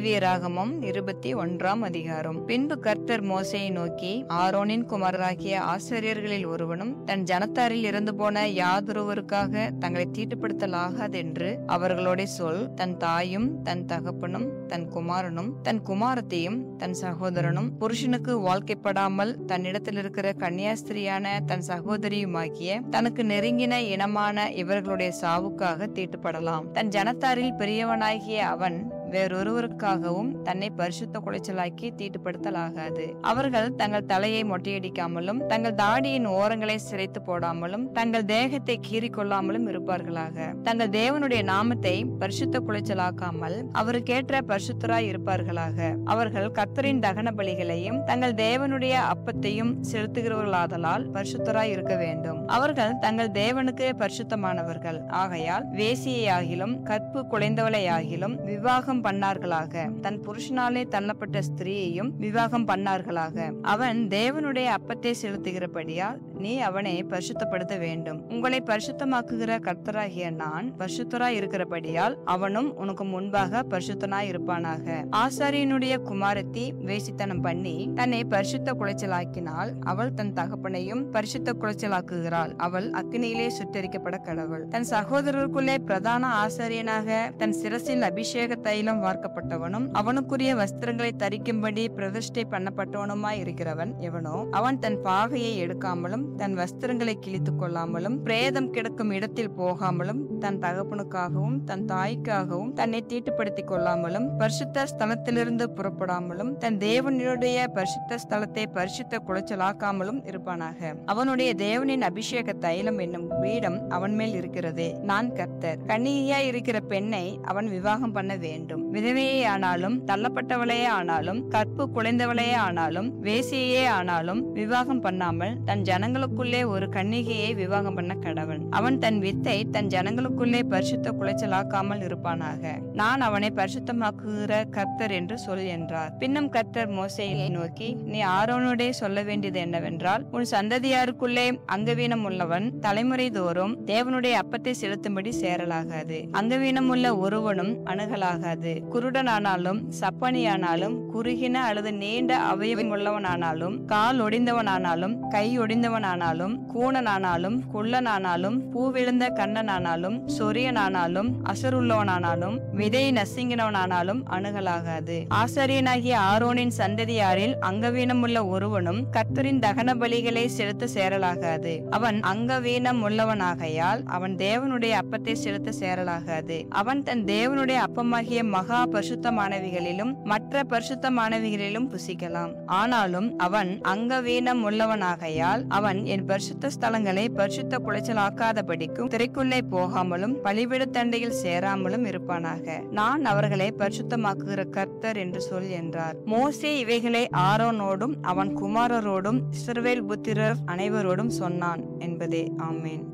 லேவியராகமம் 21 அதிகாரம். பின்பு கர்த்தர் மோசேயை நோக்கி, ஆரோனின் குமாரராகிய ஆசாரியர்களில் ஒருவனும் தன் ஜனத்தாரில் இறந்து போன யாதொருவருக்காக தங்களை தீட்டுப்படுத்தலாகாதென்று அவர்களோட சொல். தன் தாயும் தன் தகப்பனும் தன் குமாரனும் தன் குமாரத்தையும் தன் சகோதரனும் புருஷனுக்கு வாழ்க்கைப்படாமல் தன்னிடத்தில் இருக்கிற கன்னியாஸ்திரியான தன் சகோதரியுமாகிய தனக்கு நெருங்கின இனமான இவர்களுடைய சாவுக்காக தீட்டுப்படலாம். தன் ஜனத்தாரில் பெரியவனாகிய அவன் வேறொருவருக்காகவும் தன்னை பரிசுத்த குலைச்சலாக்கி தீட்டுப்படுத்தலாகாது. அவர்கள் தங்கள் தலையை மொட்டையடிக்காமலும் தங்கள் தாடியின் ஓரங்களை சிரைத்து போடாமலும் தங்கள் தேகத்தை கீறிக்கொள்ளாமலும் இருப்பார்களாக. தங்கள் தேவனுடைய நாமத்தை பரிசுத்த குலைச்சலாக்காமல் அவருக்கேற்ற பரிசுத்தராய் இருப்பார்களாக. அவர்கள் கர்த்தரின் தகன பலிகளையும் தங்கள் தேவனுடைய அப்பத்தையும் செலுத்துகிறவர்களாதலால் பரிசுத்தராய் இருக்க வேண்டும். அவர்கள் தங்கள் தேவனுக்கு பரிசுத்தமானவர்கள் ஆகையால் வேசியையாகிலும் கற்பு குலைந்தவளையாகிலும் விவாகம் பண்ணார்களாக. தன் புருஷனாலே தள்ளப்பட்ட ஸ்திரீயையும் விவாகம் பண்ணார்களாக. அவன் தேவனுடைய அப்பத்தை செலுத்துகிறபடியால் நீ அவனை பரிசுத்தப்படுத்த வேண்டும். உங்களை பரிசுத்தமாக்குகிற கர்த்தராகிய நான் பரிசுத்தராய் இருக்கிறபடியால் அவனும் உனக்கு முன்பாக பரிசுத்தனாய் இருப்பானாக. ஆசாரியனுடைய குமாரத்தி வேசித்தனம் பண்ணி தன்னை பரிசுத்த குலைச்சலாக்கினால் அவள் தன் தகப்பனையும் பரிசுத்த குலைச்சலாக்குகிறாள். அவள் அக்கினியிலே சுட்டரிக்கப்பட கடவுள். தன் சகோதரருக்குள்ளே பிரதான ஆசாரியனாக தன் சிரசில் அபிஷேக தைலம் வார்க்கப்பட்டவனும் அவனுக்குரிய வஸ்திரங்களை தரிக்கும்படி பிரதிஷ்டை பண்ணப்பட்டவனுமாய் இருக்கிறவன் எவனோ அவன் தன் பாகையை எடுக்காமலும் தன் வஸ்திரங்களை கிழித்துக் கொள்ளாமலும் பிரேதம் கிடக்கும் இடத்தில் போகாமலும் தன் தகப்பனுக்காகவும் தன் தாய்க்காகவும் தன்னை தீட்டுப்படுத்திக் கொள்ளாமலும் பரிசுத்த ஸ்தலத்திலிருந்து புறப்படாமலும் தன் தேவனுடைய பரிசுத்த ஸ்தலத்தை பரிசுத்த குலைச்சலாக்காமலும் இருப்பானாக. அவனுடைய தேவனின் அபிஷேக தைலம் என்னும் பீடம் அவன் மேல் இருக்கிறதே. நான் கர்த்தர். கன்னிகையாய் இருக்கிற பெண்ணை அவன் விவாகம் பண்ண வேண்டும். விதவையே ஆனாலும் தள்ளப்பட்டவளையே ஆனாலும் கற்பு குலைந்தவளையே ஆனாலும் வேசியே ஆனாலும் விவாகம் பண்ணாமல் தன் ஜனங்களுக்குள்ளே ஒரு கன்னிகையை விவாகம் பண்ண கடவன். அவன் தன் வித்தை தன் ஜனங்களுக்குள்ளே பரிசுத்த குலைச்சலாக்காமல் இருப்பானாக. நான் அவனை பரிசுத்தமாக்குகிற கர்த்தர் என்று சொல் என்றார். பின்னும் கர்த்தர் மோசேயை நோக்கி, நீ ஆரோனோடே சொல்ல வேண்டியது என்னவென்றால், உன் சந்ததியாருக்குள்ளே அங்கவீனம் உள்ளவன் தலைமுறை தோறும் தேவனுடைய அப்பத்தை செலுத்தும்படி சேரலாகாது. அங்கவீனம் உள்ள ஒருவனும் அணுகலாகாது. குருடனானாலும் சப்பனியானாலும் குறுகின அல்லது நீண்ட அவயவம் உள்ளவனானாலும் கால் ஒடிந்தவனானாலும் கை ஒடிந்தவனானாலும் கூணனானாலும் குள்ளனானாலும் பூவிழுந்த கண்ணனானாலும் சொரியனானாலும் அசருள்ளவனானாலும் விதை நசுங்கினவனானாலும் அணுகலாகாது. ஆசாரியனாகிய ஆரோனின் சந்ததியாரில் அங்கவீனம் உள்ள ஒருவனும் கர்த்தரின் தகன பலிகளை செலுத்த சேரலாகாது. அவன் அங்கவீனம் உள்ளவனாகையால் அவன் தேவனுடைய அப்பத்தை செலுத்த சேரலாகாது. அவன் தன் தேவனுடைய அப்பமாகிய மகா பரிசுத்தமானவைகளிலும் மற்ற பரிசுத்தமானவைகளிலும் புசிக்கலாம். ஆனாலும் அவன் அங்கவீனம் உள்ளவனாகையால் அவன் என் பரிசுத்த ஸ்தலங்களை பரிசுத்த குலைச்சலாக்காதபடிக்கும் திரைக்குள்ளே போகாமலும் பலிபீட தண்டையில் சேராமலும் இருப்பானாக. நான் அவர்களை பரிசுத்தமாக்குகிற கர்த்தர் என்று சொல் என்றார். மோசே இவைகளை ஆரோனோடும் அவன் குமாரரோடும் இஸ்ரவேல் புத்திரர் அனைவரோடும் சொன்னான் என்பதே. ஆமேன்.